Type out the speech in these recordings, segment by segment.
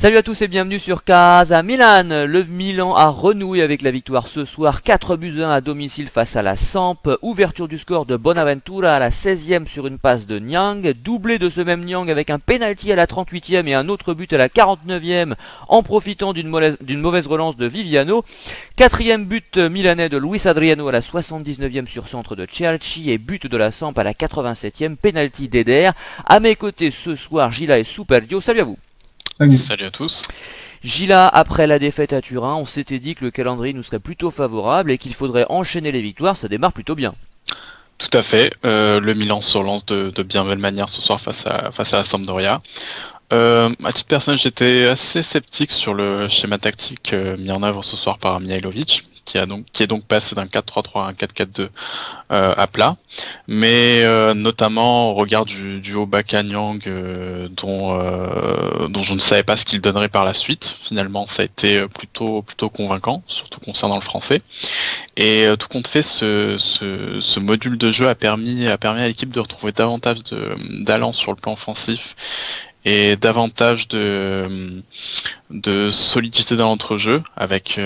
Salut à tous et bienvenue sur Casa Milan. Le Milan a renoué avec la victoire ce soir, 4-1 à domicile face à la Samp. Ouverture du score de Bonaventura à la 16e sur une passe de Niang. Doublé de ce même Niang avec un penalty à la 38e et un autre but à la 49e en profitant d'une mauvaise relance de Viviano. Quatrième but milanais de Luis Adriano à la 79e sur centre de Cerci et but de la Samp à la 87e, penalty d'Eder. À mes côtés ce soir, Gila et Superdio. Salut à vous. Salut. Salut à tous. Gila, après la défaite à Turin, on s'était dit que le calendrier nous serait plutôt favorable et qu'il faudrait enchaîner les victoires, ça démarre plutôt bien. Tout à fait. Le Milan se relance de bien belle manière ce soir face à la Sampdoria. À titre personnel, j'étais assez sceptique sur le schéma tactique mis en œuvre ce soir par Mihailovic, qui est donc passé d'un 4-3-3 à un 4-4-2 à plat, mais notamment au regard du duo Baka-Nyang dont je ne savais pas ce qu'il donnerait par la suite. Finalement, ça a été plutôt convaincant, surtout concernant le français. Et tout compte fait, ce module de jeu a permis à l'équipe de retrouver davantage d'allant sur le plan offensif et davantage de solidité dans l'entrejeu avec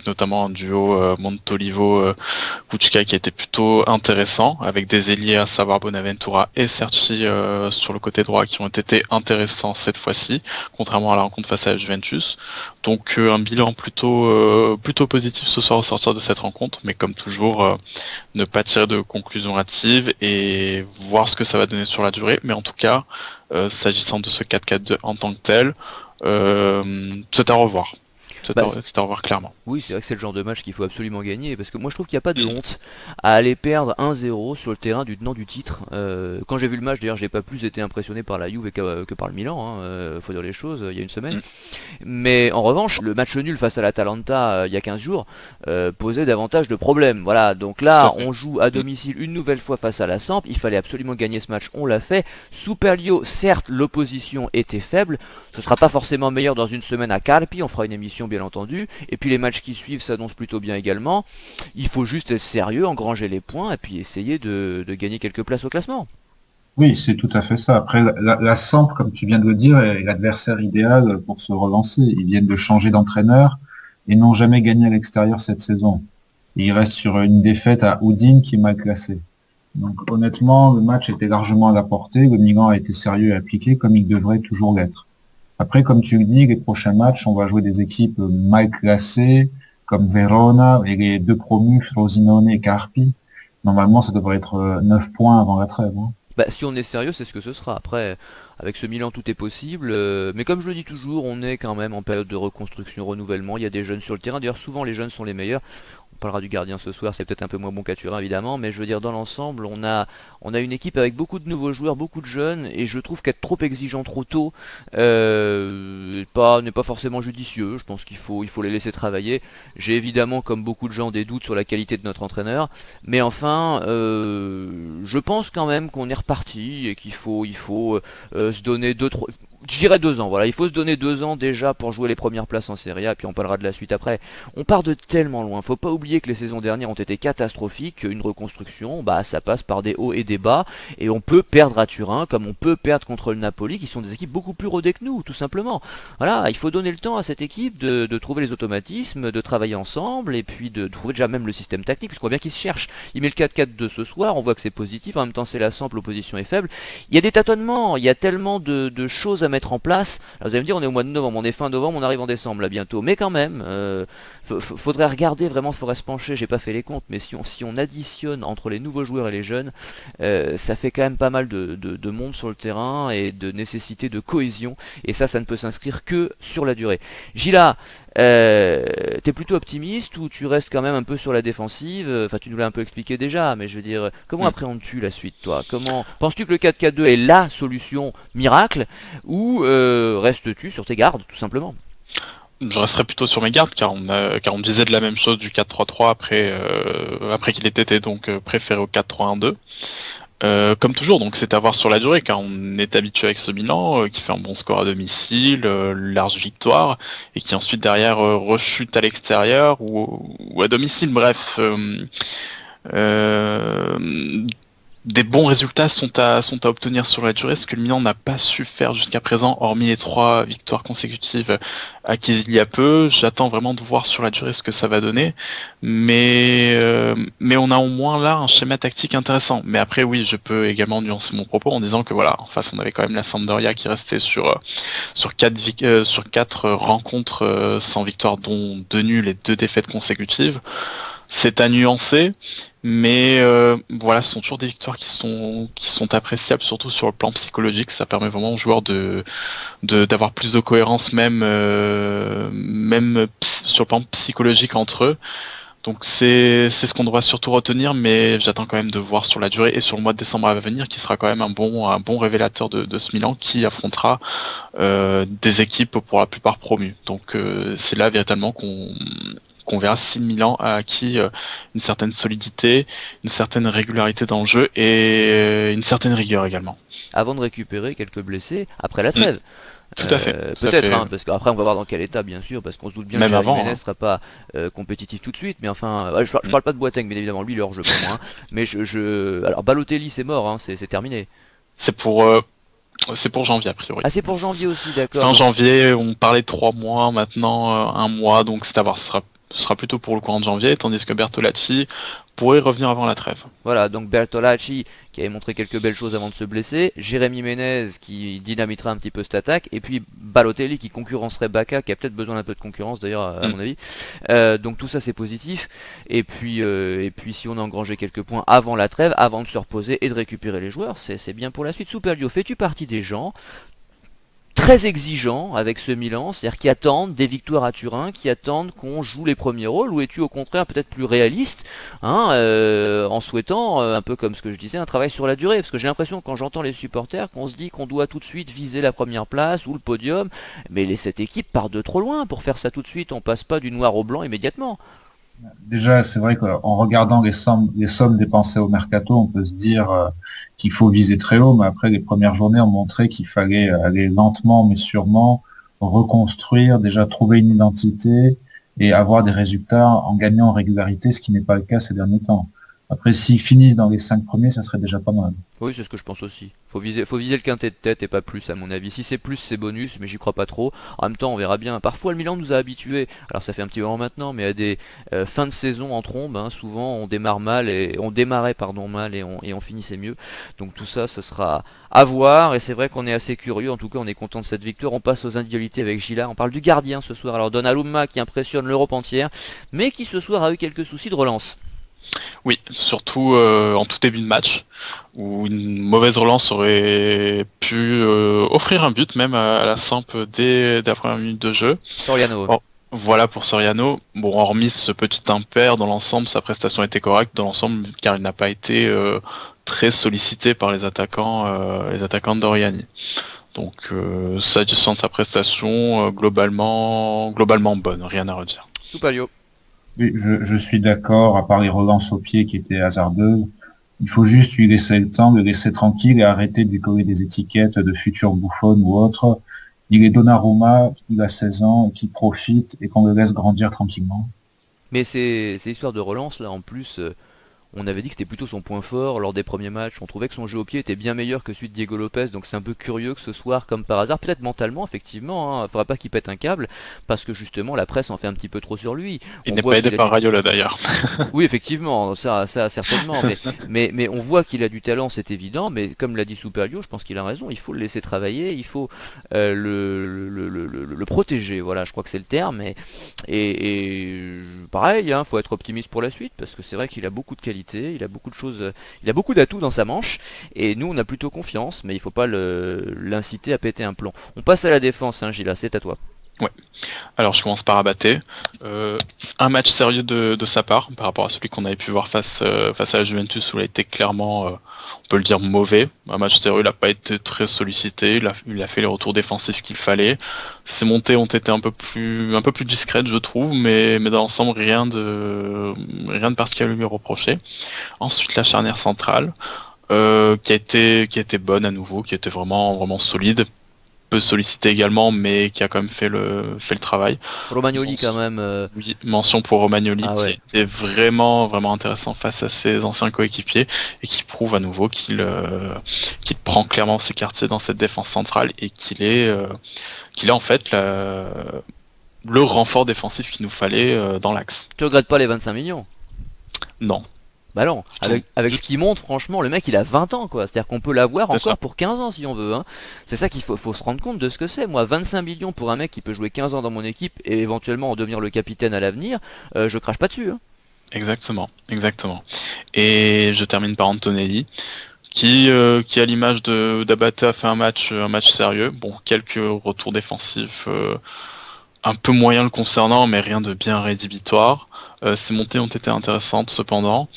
notamment un duo Montolivo-Kuchka qui était plutôt intéressant, avec des ailiers à savoir Bonaventura et Cerci sur le côté droit qui ont été intéressants cette fois-ci, contrairement à la rencontre face à la Juventus. Donc un bilan plutôt positif ce soir au sortir de cette rencontre, mais comme toujours ne pas tirer de conclusions hâtives et voir ce que ça va donner sur la durée. Mais en tout cas, s'agissant de ce 4-4-2 en tant que tel, c'est à revoir. C'est à revoir clairement. Oui, c'est vrai que c'est le genre de match qu'il faut absolument gagner, parce que moi je trouve qu'il n'y a pas de honte à aller perdre 1-0 sur le terrain du tenant du titre. Quand j'ai vu le match, d'ailleurs, j'ai pas plus été impressionné par la Juve que par le Milan, faut dire les choses, il y a une semaine. Mais en revanche, le match nul face à l'Atalanta il y a 15 jours posait davantage de problèmes. Voilà, donc là, on joue à domicile une nouvelle fois face à la Samp, il fallait absolument gagner ce match, on l'a fait. Superlio, certes, l'opposition était faible, ce sera pas forcément meilleur dans une semaine à Carpi, on fera une émission bien entendu. Et puis les matchs qui suivent s'annoncent plutôt bien également. Il faut juste être sérieux, engranger les points et puis essayer de gagner quelques places au classement. Oui, c'est tout à fait ça. Après, la Samp, comme tu viens de le dire, est l'adversaire idéal pour se relancer. Ils viennent de changer d'entraîneur et n'ont jamais gagné à l'extérieur cette saison. Et ils restent sur une défaite à Udine qui est mal classée. Donc honnêtement, le match était largement à la portée. Le Milan a été sérieux et appliqué comme il devrait toujours l'être. Après, comme tu le dis, les prochains matchs, on va jouer des équipes mal classées, comme Verona, et les deux promus, Frosinone et Carpi. Normalement, ça devrait être 9 points avant la trêve. Hein. Bah, si on est sérieux, c'est ce que ce sera. Après, avec ce Milan, tout est possible. Mais comme je le dis toujours, on est quand même en période de reconstruction, renouvellement. Il y a des jeunes sur le terrain. D'ailleurs, souvent, les jeunes sont les meilleurs. On parlera du gardien ce soir, c'est peut-être un peu moins bon qu'à Turin évidemment, mais je veux dire dans l'ensemble, on a une équipe avec beaucoup de nouveaux joueurs, beaucoup de jeunes, et je trouve qu'être trop exigeant trop tôt n'est pas forcément judicieux. Je pense qu'il faut les laisser travailler. J'ai évidemment, comme beaucoup de gens, des doutes sur la qualité de notre entraîneur, mais enfin, je pense quand même qu'on est reparti et qu'il faut se donner je dirais 2 ans, voilà, il faut se donner 2 ans déjà pour jouer les premières places en Serie A, et puis on parlera de la suite après. On part de tellement loin, faut pas oublier que les saisons dernières ont été catastrophiques, une reconstruction, bah ça passe par des hauts et des bas, et on peut perdre à Turin, comme on peut perdre contre le Napoli, qui sont des équipes beaucoup plus rodées que nous, tout simplement. Voilà, il faut donner le temps à cette équipe de trouver les automatismes, de travailler ensemble, et puis de trouver déjà même le système tactique, parce qu'on voit bien qu'ils se cherchent. Il met le 4-4-2 ce soir, on voit que c'est positif, en même temps c'est la Samp, l'opposition est faible. Il y a des tâtonnements, il y a tellement de choses à mettre en place. Alors vous allez me dire, on est au mois de novembre, on est fin novembre, on arrive en décembre là bientôt, mais quand même, faudrait regarder vraiment, faudrait se pencher, j'ai pas fait les comptes, mais si on additionne entre les nouveaux joueurs et les jeunes, ça fait quand même pas mal de monde sur le terrain et de nécessité de cohésion, et ça ne peut s'inscrire que sur la durée. Gila, t'es plutôt optimiste ou tu restes quand même un peu sur la défensive? Enfin, tu nous l'as un peu expliqué déjà, mais je veux dire, comment appréhendes-tu la suite, toi? Comment penses-tu que le 4-4-2 est la solution miracle, ou restes-tu sur tes gardes, tout simplement? Je resterai plutôt sur mes gardes car on disait de la même chose du 4-3-3 après qu'il ait été donc préféré au 4-3-1-2. Comme toujours, donc c'est à voir sur la durée, car on est habitué avec ce bilan qui fait un bon score à domicile, large victoire, et qui ensuite derrière rechute à l'extérieur ou à domicile. Bref, des bons résultats sont à obtenir sur la durée, ce que le Milan n'a pas su faire jusqu'à présent, hormis les 3 victoires consécutives acquises il y a peu. J'attends vraiment de voir sur la durée ce que ça va donner, mais on a au moins là un schéma tactique intéressant. Mais après oui, je peux également nuancer mon propos en disant que voilà, en face on avait quand même la Sampdoria qui restait sur 4 rencontres sans victoire, dont 2 nuls et 2 défaites consécutives. C'est à nuancer, mais voilà, ce sont toujours des victoires qui sont appréciables, surtout sur le plan psychologique. Ça permet vraiment aux joueurs d'avoir plus de cohérence, même sur le plan psychologique entre eux. Donc c'est ce qu'on devra surtout retenir, mais j'attends quand même de voir sur la durée et sur le mois de décembre à venir, qui sera quand même un bon révélateur de ce Milan, qui affrontera des équipes pour la plupart promues. Donc c'est là véritablement qu'on verra si Milan a acquis une certaine solidité, une certaine régularité dans le jeu et une certaine rigueur également. Avant de récupérer quelques blessés après la trêve. Tout à fait. Peut-être, hein, parce qu'après on va voir dans quel état, bien sûr, parce qu'on se doute bien Même que Jerry avant, Ménez hein. sera pas compétitif tout de suite, mais enfin, je parle pas de Boateng, bien évidemment, lui il est hors jeu pour moi, hein, mais alors Balotelli c'est mort, hein, c'est terminé. C'est pour janvier a priori. Ah, c'est pour janvier aussi, d'accord. Fin Donc, janvier, on parlait de 3 mois, maintenant 1 mois, donc c'est à voir, ce sera plutôt pour le courant de janvier, tandis que Bertolacci pourrait revenir avant la trêve. voilà, donc Bertolacci qui avait montré quelques belles choses avant de se blesser, Jérémy Ménez qui dynamitera un petit peu cette attaque, et puis Balotelli qui concurrencerait Bacca, qui a peut-être besoin d'un peu de concurrence d'ailleurs à mon avis. Donc tout ça c'est positif, et puis si on a engrangé quelques points avant la trêve, avant de se reposer et de récupérer les joueurs, c'est bien pour la suite. Superlio, fais-tu partie des gens très exigeants avec ce Milan, c'est-à-dire qui attendent des victoires à Turin, qui attendent qu'on joue les premiers rôles, ou es-tu au contraire peut-être plus réaliste, hein, en souhaitant, un peu comme ce que je disais, un travail sur la durée? Parce que j'ai l'impression quand j'entends les supporters qu'on se dit qu'on doit tout de suite viser la première place ou le podium, mais cette équipe part de trop loin pour faire ça tout de suite, on passe pas du noir au blanc immédiatement. Déjà, c'est vrai qu'en regardant les sommes dépensées au mercato, on peut se dire qu'il faut viser très haut, mais après les premières journées ont montré qu'il fallait aller lentement mais sûrement, reconstruire, déjà trouver une identité et avoir des résultats en gagnant en régularité, ce qui n'est pas le cas ces derniers temps. Après, s'ils finissent dans les 5 premiers, ça serait déjà pas mal. Oui, c'est ce que je pense aussi. Faut viser le quintet de tête et pas plus à mon avis. Si c'est plus, c'est bonus, mais j'y crois pas trop. En même temps, on verra bien. Parfois, le Milan nous a habitués, alors ça fait un petit moment maintenant, mais à des fins de saison en trombe, hein. Souvent, on démarre mal et on démarrait mal et on finissait mieux. Donc tout ça, ce sera à voir. Et c'est vrai qu'on est assez curieux. En tout cas, on est content de cette victoire. On passe aux individualités avec Gila. On parle du gardien ce soir. Alors Donnarumma qui impressionne l'Europe entière, mais qui ce soir a eu quelques soucis de relance. Oui, surtout en tout début de match, où une mauvaise relance aurait pu offrir un but même à la Samp dès la première minute de jeu. Soriano. Bon, voilà pour Soriano. Bon, hormis ce petit impair, dans l'ensemble, sa prestation était correcte dans l'ensemble, car il n'a pas été très sollicité par les attaquants d'Oriani. Donc, s'agissant de sa prestation, globalement bonne, rien à redire. Soupalio. Oui, je suis d'accord, à part les relances au pied qui étaient hasardeuses. Il faut juste lui laisser le temps, le laisser tranquille et arrêter de lui coller des étiquettes de futur bouffon ou autre. Il est Donnarumma, il a 16 ans, qui profite et qu'on le laisse grandir tranquillement. Mais ces histoires de relance là en plus, on avait dit que c'était plutôt son point fort lors des premiers matchs. On trouvait que son jeu au pied était bien meilleur que celui de Diego Lopez, donc c'est un peu curieux que ce soir, comme par hasard, peut-être mentalement, effectivement, hein, faudra pas qu'il pète un câble, parce que justement la presse en fait un petit peu trop sur lui. Il On n'est voit pas aidé qu'il a par du- Raiola d'ailleurs. Oui, effectivement, ça certainement, mais on voit qu'il a du talent, c'est évident, mais comme l'a dit Superlio, je pense qu'il a raison, il faut le laisser travailler, il faut le protéger, voilà, je crois que c'est le terme, pareil, hein, faut être optimiste pour la suite, parce que c'est vrai qu'il a beaucoup de qualités, il a beaucoup de choses, il a beaucoup d'atouts dans sa manche, et nous on a plutôt confiance, mais il faut pas l'inciter à péter un plomb. On passe à la défense, hein, Gila, c'est à toi. Ouais. Alors je commence par Abaté. Un match sérieux de sa part par rapport à celui qu'on avait pu voir face à la Juventus, où il a été clairement, on peut le dire, mauvais. Un match sérieux, il n'a pas été très sollicité, il a fait les retours défensifs qu'il fallait. Ses montées ont été un peu plus discrètes, je trouve, mais dans l'ensemble rien de particulier à lui reprocher. Ensuite la charnière centrale, qui a été bonne à nouveau, qui était vraiment solide. peu sollicité également, mais qui a quand même fait le travail. Romagnoli quand même. Oui, mention pour Romagnoli, Ah ouais. qui était vraiment vraiment intéressant face à ses anciens coéquipiers et qui prouve à nouveau qu'il prend clairement ses quartiers dans cette défense centrale et qu'il est en fait le renfort défensif qu'il nous fallait dans l'axe. Tu regrettes pas les 25 millions? Non. Bah non, avec ce qu'il montre, franchement, le mec il a 20 ans quoi. C'est-à-dire qu'on peut l'avoir C'est encore ça. pour 15 ans si on veut. Hein. C'est ça qu'il faut se rendre compte de ce que c'est. Moi, 25 millions pour un mec qui peut jouer 15 ans dans mon équipe et éventuellement en devenir le capitaine à l'avenir, je crache pas dessus. Hein. Exactement, exactement. Et je termine par Antonelli, qui à l'image d'Abate a fait un match sérieux. Bon, quelques retours défensifs un peu moyens le concernant, mais rien de bien rédhibitoire. Ses montées ont été intéressantes cependant.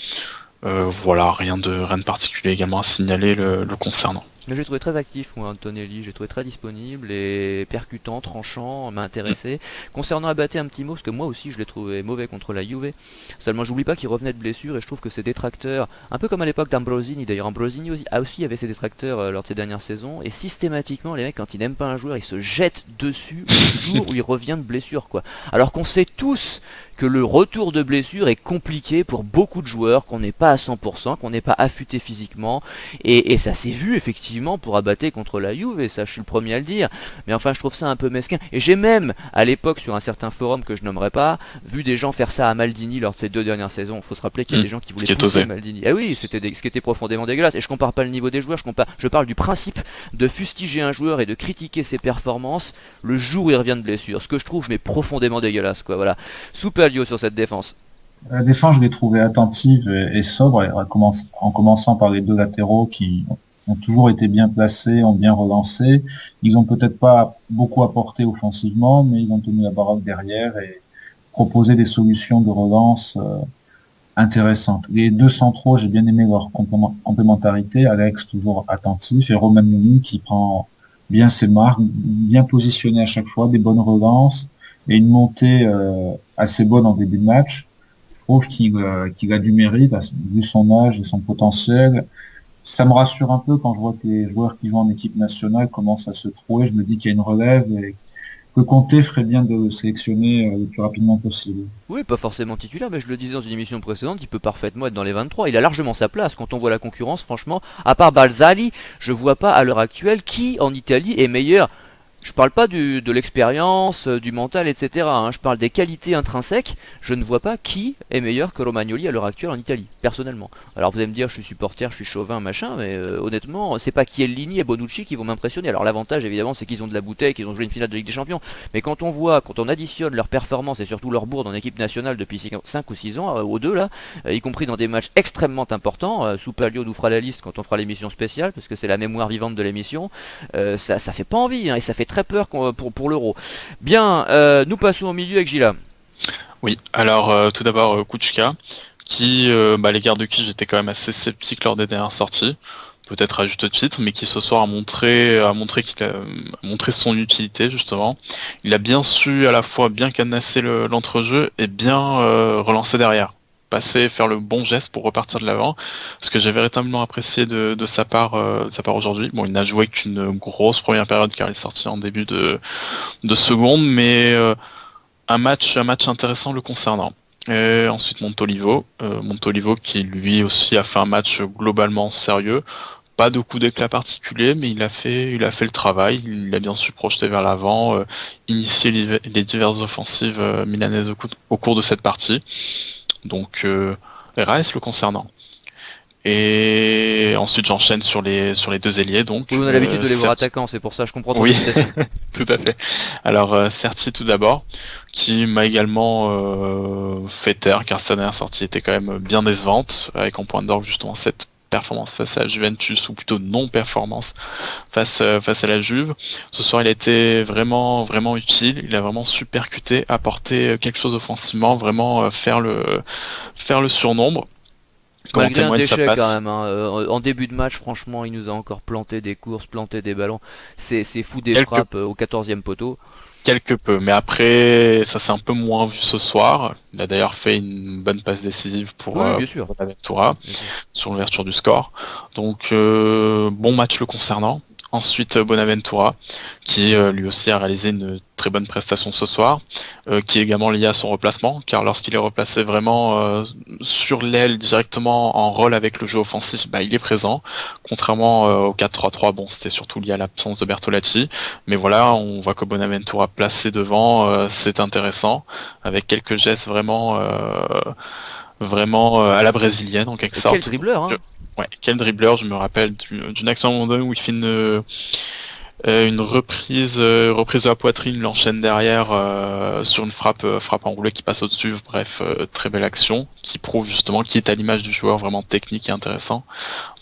Voilà, rien de particulier également à signaler le concernant. Mais j'ai trouvé très actif, moi, Antonelli, j'ai trouvé très disponible et percutant, tranchant, m'a intéressé. Concernant Abate, un petit mot, parce que moi aussi je l'ai trouvé mauvais contre la Juve. Seulement, j'oublie pas qu'il revenait de blessure et je trouve que ses détracteurs, un peu comme à l'époque d'Ambrosini, d'ailleurs Ambrosini aussi avait ses détracteurs lors de ses dernières saisons, et systématiquement, les mecs, quand ils n'aiment pas un joueur, ils se jettent dessus le jour où il revient de blessure, quoi. Alors qu'on sait tous que le retour de blessure est compliqué pour beaucoup de joueurs, qu'on n'est pas à 100%, qu'on n'est pas affûté physiquement, et ça s'est vu effectivement pour Abate contre la Juve, et ça je suis le premier à le dire, mais enfin je trouve ça un peu mesquin, et j'ai même à l'époque sur un certain forum que je nommerai pas, vu des gens faire ça à Maldini lors de ses 2 dernières saisons. Il faut se rappeler qu'il y a des gens qui voulaient pousser Maldini. Ah oui, c'était ce qui était profondément dégueulasse, et je compare pas le niveau des joueurs, je parle du principe de fustiger un joueur et de critiquer ses performances le jour où il revient de blessure, ce que je trouve mais profondément dégueulasse quoi, voilà. Super sur cette défense. La défense, je l'ai trouvée attentive et sobre, en commençant par les deux latéraux qui ont toujours été bien placés, ont bien relancé. Ils ont peut-être pas beaucoup apporté offensivement, mais ils ont tenu la baraque derrière et proposé des solutions de relance intéressantes. Les deux centraux, j'ai bien aimé leur complémentarité. Alex, toujours attentif, et Romagnoli qui prend bien ses marques, bien positionné à chaque fois, des bonnes relances et une montée assez bonne en début de match. Je trouve qu'il a du mérite, vu son âge et son potentiel. Ça me rassure un peu quand je vois que les joueurs qui jouent en équipe nationale commencent à se trouver. Je me dis qu'il y a une relève et que Conte ferait bien de le sélectionner le plus rapidement possible. Oui, pas forcément titulaire, mais je le disais dans une émission précédente, il peut parfaitement être dans les 23. Il a largement sa place. Quand on voit la concurrence, franchement, à part Balzali, je vois pas à l'heure actuelle qui en Italie est meilleur. Je parle pas de l'expérience, du mental, etc. Hein. Je parle des qualités intrinsèques. Je ne vois pas qui est meilleur que Romagnoli à l'heure actuelle en Italie, personnellement. Alors vous allez me dire, je suis supporter, je suis chauvin, machin, mais honnêtement, c'est pas Chiellini et Bonucci qui vont m'impressionner. Alors l'avantage, évidemment, c'est qu'ils ont de la bouteille, qu'ils ont joué une finale de Ligue des Champions. Mais quand on additionne leurs performances et surtout leur bourde en équipe nationale depuis 5 ou 6 ans, aux deux là, y compris dans des matchs extrêmement importants, Soupalio nous fera la liste quand on fera l'émission spéciale, parce que c'est la mémoire vivante de l'émission, ça fait pas envie, hein, et ça fait très peur pour l'Euro. Bien, nous passons au milieu avec Gila. Oui, alors tout d'abord Kuchka, qui, les gardes de qui j'étais quand même assez sceptique lors des dernières sorties, peut-être à juste titre, mais qui ce soir a montré son utilité justement. Il a bien su à la fois bien cadenasser l'entrejeu et bien relancer derrière. Passer, faire le bon geste pour repartir de l'avant, ce que j'ai véritablement apprécié de sa part aujourd'hui. Bon, il n'a joué qu'une grosse première période car il est sorti en début de seconde, mais un match intéressant le concernant. Et ensuite Montolivo qui lui aussi a fait un match globalement sérieux. Pas de coup d'éclat particulier, mais il a fait le travail, il a bien su projeter vers l'avant, initier les diverses offensives milanaises au cours de cette partie. Donc RAS le concernant. Et ensuite j'enchaîne sur les deux ailiers. Donc, oui, on a l'habitude de les voir attaquants, c'est pour ça je comprends ton hésitation. Tout à fait. Alors Certi tout d'abord, qui m'a également fait taire car sa dernière sortie était quand même bien décevante, avec en point d'orgue justement cette performance face à Juventus, ou plutôt non-performance face à la Juve. Ce soir il a été vraiment utile, il a vraiment su percuter, apporter quelque chose offensivement, vraiment faire le surnombre. Malgré un déchet quand même, hein. En début de match, franchement, il nous a encore planté des courses, planté des ballons. C'est fou des frappes au 14e poteau. Quelque peu, mais après, ça s'est un peu moins vu ce soir. Il a d'ailleurs fait une bonne passe décisive pour Ventura sur l'ouverture du score. Donc, bon match le concernant. Ensuite, Bonaventura, qui lui aussi a réalisé une très bonne prestation ce soir, qui est également liée à son replacement, car lorsqu'il est replacé vraiment sur l'aile directement en rôle avec le jeu offensif, il est présent, contrairement au 4-3-3, bon c'était surtout lié à l'absence de Bertolacci, mais voilà, on voit que Bonaventura placé devant, c'est intéressant, avec quelques gestes vraiment à la brésilienne en quelque Et sorte. quel dribbleur, hein. Ouais, quel dribbleur, je me rappelle d'une action à un moment donné où il fait une reprise de la poitrine, il l'enchaîne derrière sur une frappe enroulée qui passe au-dessus, bref, très belle action, qui prouve justement qu'il est à l'image du joueur vraiment technique et intéressant.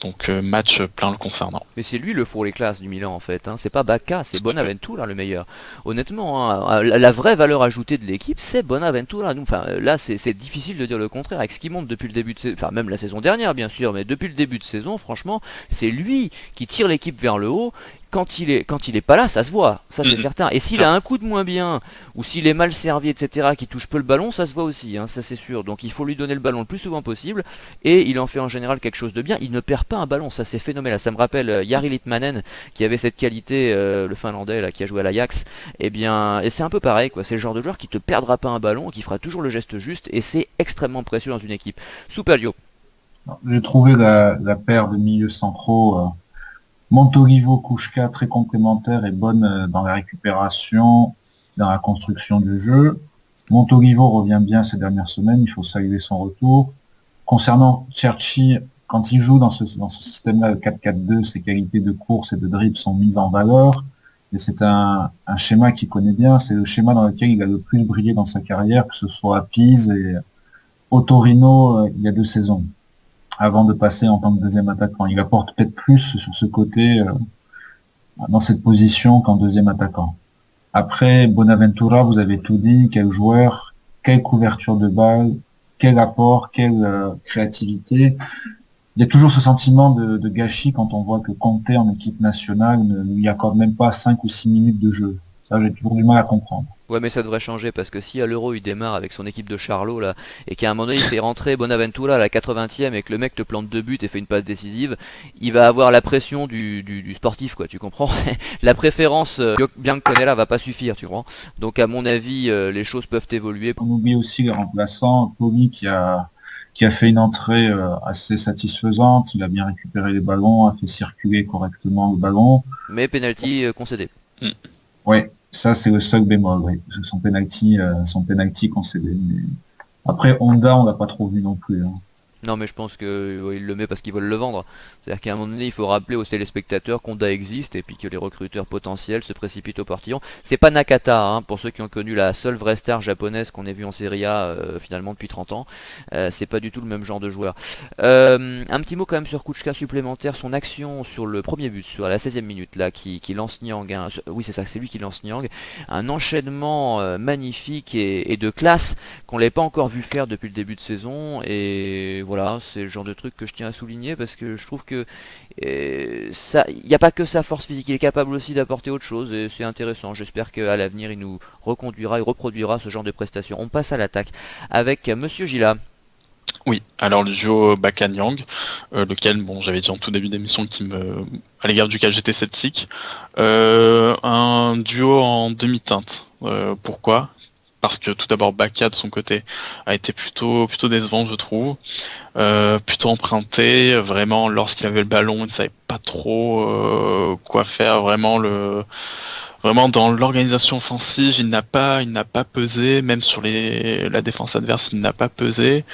Donc match plein le concernant. Mais c'est lui le four les classes du Milan en fait, hein. C'est pas Bacca, c'est Bonaventura le meilleur. Honnêtement, hein, la vraie valeur ajoutée de l'équipe, c'est Bonaventura. Enfin, là, c'est difficile de dire le contraire. Avec ce qu'il monte depuis le début de saison, enfin même la saison dernière bien sûr, mais depuis le début de saison, franchement, c'est lui qui tire l'équipe vers le haut. Quand il est pas là, ça se voit, ça c'est certain. Et s'il a un coup de moins bien, ou s'il est mal servi, etc., qui touche peu le ballon, ça se voit aussi, hein, ça c'est sûr. Donc il faut lui donner le ballon le plus souvent possible, et il en fait en général quelque chose de bien. Il ne perd pas un ballon, ça c'est phénoménal. Ça me rappelle Jari Litmanen, qui avait cette qualité, le Finlandais là, qui a joué à l'Ajax. Et bien, et c'est un peu pareil, quoi. C'est le genre de joueur qui te perdra pas un ballon, qui fera toujours le geste juste, et c'est extrêmement précieux dans une équipe. Superio. J'ai trouvé la paire de milieux centraux Montolivo, Kuška très complémentaire et bonne dans la récupération, dans la construction du jeu. Montolivo revient bien ces dernières semaines, il faut saluer son retour. Concernant Cerci, quand il joue dans ce système-là, le 4-4-2, ses qualités de course et de dribble sont mises en valeur. Et c'est un schéma qu'il connaît bien, c'est le schéma dans lequel il a le plus brillé dans sa carrière, que ce soit à Pise et au Torino il y a 2 saisons, avant de passer en tant que deuxième attaquant. Il apporte peut-être plus sur ce côté, dans cette position qu'en deuxième attaquant. Après, Bonaventura, vous avez tout dit, quel joueur, quelle couverture de balle, quel apport, quelle créativité. Il y a toujours ce sentiment de gâchis quand on voit que Conte en équipe nationale ne lui accorde même pas 5 ou 6 minutes de jeu. Ça, j'ai toujours du mal à comprendre. Ouais, mais ça devrait changer parce que si à l'Euro il démarre avec son équipe de Charlot là et qu'à un moment donné il fait rentrer Bonaventura à la 80e et que le mec te plante 2 buts et fait une passe décisive, il va avoir la pression du sportif, quoi, tu comprends. La préférence Bianconella va pas suffire, tu comprends. Donc à mon avis, les choses peuvent évoluer. On oublie aussi les remplaçants, Poli qui a fait une entrée assez satisfaisante, il a bien récupéré les ballons, a fait circuler correctement le ballon. Mais penalty concédé. Ouais, ça c'est le seul bémol, oui. Son penalty concédé. Mais... Après Honda, on l'a pas trop vu non plus. Hein. Non, mais je pense qu'il le met parce qu'ils veulent le vendre. C'est-à-dire qu'à un moment donné, il faut rappeler aux téléspectateurs qu'Honda existe et puis que les recruteurs potentiels se précipitent au portillon. C'est pas Nakata, hein, pour ceux qui ont connu la seule vraie star japonaise qu'on ait vue en Serie A finalement depuis 30 ans. C'est pas du tout le même genre de joueur. Un petit mot quand même sur Kuška supplémentaire, son action sur le premier but, sur la 16e minute, là, qui lance Niang. Hein. Oui, c'est ça, c'est lui qui lance Niang. Un enchaînement magnifique et de classe qu'on l'avait pas encore vu faire depuis le début de saison. Et voilà, c'est le genre de truc que je tiens à souligner parce que je trouve que il n'y a pas que sa force physique, il est capable aussi d'apporter autre chose et c'est intéressant. J'espère qu'à l'avenir il nous reconduira et reproduira ce genre de prestations. On passe à l'attaque avec Monsieur Gila. Oui, alors le duo Bacca-Niang, lequel, bon, j'avais dit en tout début d'émission à l'égard duquel j'étais sceptique, un duo en demi-teinte. Pourquoi ? Parce que tout d'abord Bacca de son côté a été plutôt décevant, je trouve, plutôt emprunté. Vraiment, lorsqu'il avait le ballon, il ne savait pas trop quoi faire. Vraiment dans l'organisation offensive, il n'a pas pesé. Même sur la défense adverse, il n'a pas pesé.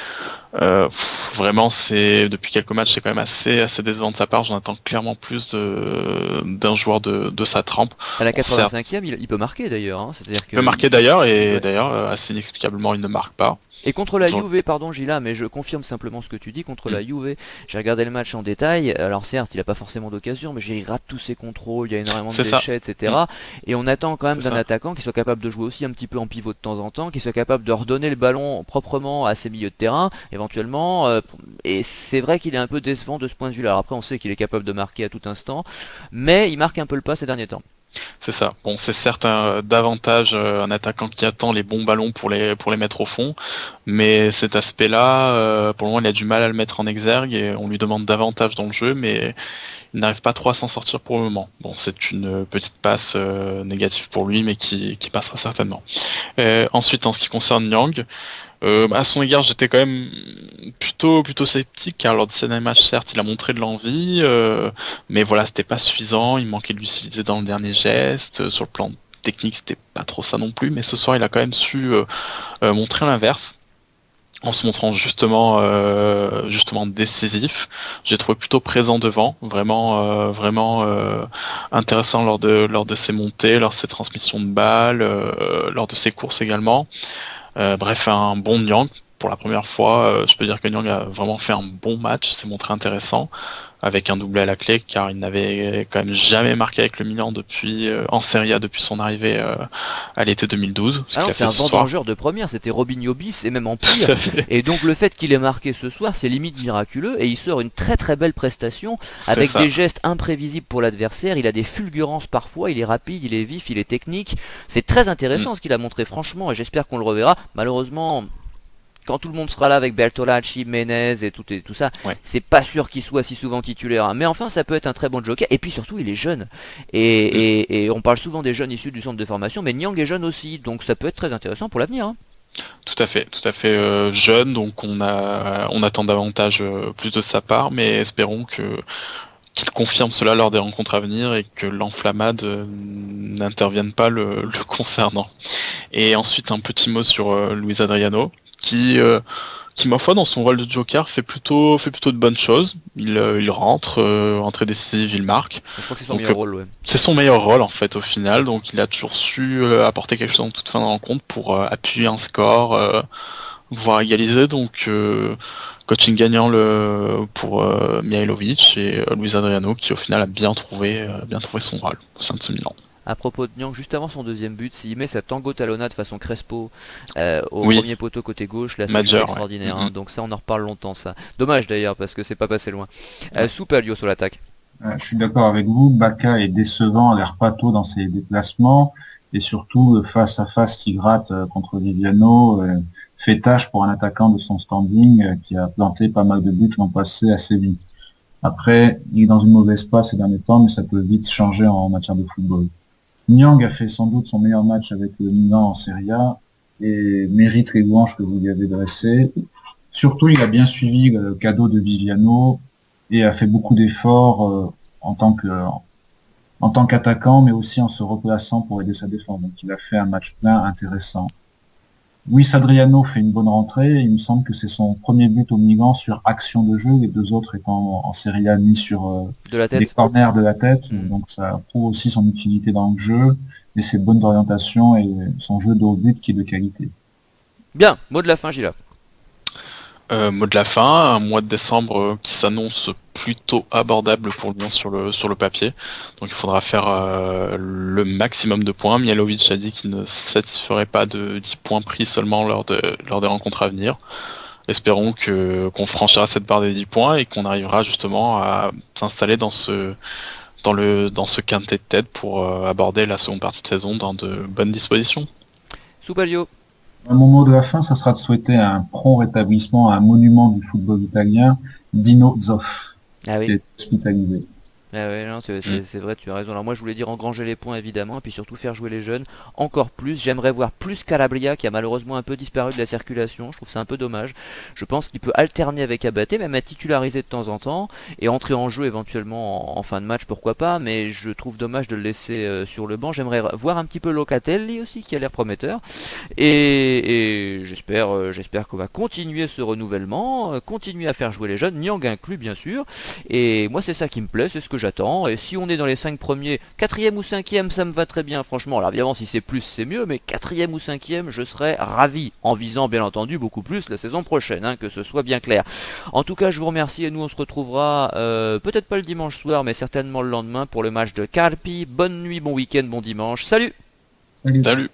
Vraiment, depuis quelques matchs, c'est quand même assez décevant de sa part. J'en attends clairement plus d'un joueur de sa trempe. À la 85e, il peut marquer d'ailleurs. Hein. C'est-à-dire que il peut marquer d'ailleurs, et d'ailleurs, assez inexplicablement, il ne marque pas. Et contre la Juve, pardon Gila, mais je confirme simplement ce que tu dis, contre la Juve, j'ai regardé le match en détail, alors certes il n'a pas forcément d'occasion, mais il rate tous ses contrôles, il y a énormément de déchets, etc. Et on attend quand même d'un attaquant qui soit capable de jouer aussi un petit peu en pivot de temps en temps, qui soit capable de redonner le ballon proprement à ses milieux de terrain, éventuellement, et c'est vrai qu'il est un peu décevant de ce point de vue-là. Alors après on sait qu'il est capable de marquer à tout instant, mais il marque un peu le pas ces derniers temps. C'est ça. Bon, c'est certes davantage un attaquant qui attend les bons ballons pour les mettre au fond, mais cet aspect-là, pour le moment, il a du mal à le mettre en exergue et on lui demande davantage dans le jeu, mais il n'arrive pas trop à s'en sortir pour le moment. Bon, c'est une petite passe négative pour lui, mais qui passera certainement. Ensuite, en ce qui concerne Nyang, à son égard, j'étais quand même plutôt sceptique, car lors de ces derniers matchs, certes, il a montré de l'envie, mais voilà, c'était pas suffisant, il manquait de lucidité dans le dernier geste, sur le plan technique, c'était pas trop ça non plus, mais ce soir, il a quand même su montrer l'inverse, en se montrant justement décisif. J'ai trouvé plutôt présent devant, vraiment intéressant lors de ses montées, lors de ses transmissions de balles, lors de ses courses également. Bref, un bon Nyang. Pour la première fois, je peux dire que Nyang a vraiment fait un bon match, s'est montré intéressant, avec un doublé à la clé, car il n'avait quand même jamais marqué avec le Milan depuis en Serie A depuis son arrivée à l'été 2012. Ce Ah non, qu'il a c'était fait un ce soir. vendangeur de première, c'était Robinho bis et même en Tout pire. à fait. Et donc le fait qu'il ait marqué ce soir, c'est limite miraculeux et il sort une très très belle prestation avec ça. des gestes imprévisibles pour l'adversaire. Il a des fulgurances parfois, il est rapide, il est vif, il est technique. C'est très intéressant ce qu'il a montré franchement et j'espère qu'on le reverra. Malheureusement, quand tout le monde sera là avec Bertolacci, Menez et tout ça, Ouais. c'est pas sûr qu'il soit si souvent titulaire, hein. Mais enfin, ça peut être un très bon joker. Et puis surtout, il est jeune. Et on parle souvent des jeunes issus du centre de formation, mais Nyang est jeune aussi, donc ça peut être très intéressant pour l'avenir, hein. Tout à fait jeune, donc on attend davantage plus de sa part, mais espérons qu'il confirme cela lors des rencontres à venir et que l'enflammade n'intervienne pas le concernant. Et ensuite un petit mot sur Luis Adriano, qui ma foi dans son rôle de joker fait plutôt de bonnes choses. Il rentre, entrée décisive, il marque. Je crois que c'est son Donc meilleur rôle, ouais. c'est son meilleur rôle en fait au final, donc il a toujours su apporter quelque chose en toute fin de rencontre pour appuyer un score, voire égaliser. Donc coaching gagnant pour Mihailovic et Luis Adriano qui au final a bien trouvé son rôle au sein de ce Milan. À propos de Nyang, juste avant son deuxième but, s'il met sa tango talonnade façon Crespo au Oui, premier poteau côté gauche, là c'est majeur, ouais. extraordinaire, hein. Donc ça on en reparle longtemps ça. Dommage d'ailleurs parce que c'est pas passé loin. Super sur l'attaque. Je suis d'accord avec vous. Baka est décevant, l'air pâteau dans ses déplacements et surtout le face à face qui gratte contre Viviano fait tâche pour un attaquant de son standing qui a planté pas mal de buts l'an passé assez vite. Après, il est dans une mauvaise passe ces derniers temps, mais ça peut vite changer en matière de football. Nyang a fait sans doute son meilleur match avec le Milan en Serie A et mérite les louanges que vous lui avez dressées. Surtout, il a bien suivi le cadeau de Viviano et a fait beaucoup d'efforts en tant qu'attaquant, mais aussi en se replaçant pour aider sa défense. Donc, il a fait un match plein intéressant. Luis Adriano fait une bonne rentrée. Il me semble que c'est son premier but au Milan sur action de jeu, les deux autres étant en Serie A mis sur De la des tête. corners de la tête. Mm. Donc ça prouve aussi son utilité dans le jeu et ses bonnes orientations et son jeu de haut but qui est de qualité. Bien, mot de la fin Gila. Mot de la fin, un mois de décembre qui s'annonce plutôt abordable pour Lyon sur le papier. Donc il faudra faire le maximum de points. Mihailovic a dit qu'il ne satisferait pas de 10 points pris seulement lors des rencontres à venir. Espérons qu'on franchira cette barre des 10 points et qu'on arrivera justement à s'installer dans ce quintet de tête pour aborder la seconde partie de saison dans de bonnes dispositions. Soupalio. Mon mot de la fin, ça sera de souhaiter un prompt rétablissement à un monument du football italien, Dino Zoff, Ah qui oui. est hospitalisé. Ah ouais, non, c'est vrai, tu as raison. Alors moi je voulais dire engranger les points évidemment, et puis surtout faire jouer les jeunes encore plus. J'aimerais voir plus Calabria qui a malheureusement un peu disparu de la circulation, je trouve ça un peu dommage. Je pense qu'il peut alterner avec Abaté, même être titularisé de temps en temps, et entrer en jeu éventuellement en fin de match, pourquoi pas, mais je trouve dommage de le laisser sur le banc. J'aimerais voir un petit peu Locatelli aussi qui a l'air prometteur, et j'espère qu'on va continuer ce renouvellement, continuer à faire jouer les jeunes, Nyang inclus bien sûr, et moi c'est ça qui me plaît, c'est ce que j'attends, et si on est dans les 5 premiers, 4ème ou 5ème ça me va très bien franchement. Alors évidemment si c'est plus c'est mieux, mais 4ème ou 5ème je serais ravi, en visant bien entendu beaucoup plus la saison prochaine, hein, que ce soit bien clair. En tout cas je vous remercie et nous on se retrouvera peut-être pas le dimanche soir mais certainement le lendemain pour le match de Carpi. Bonne nuit, bon week-end, bon dimanche, salut. Salut. Salut!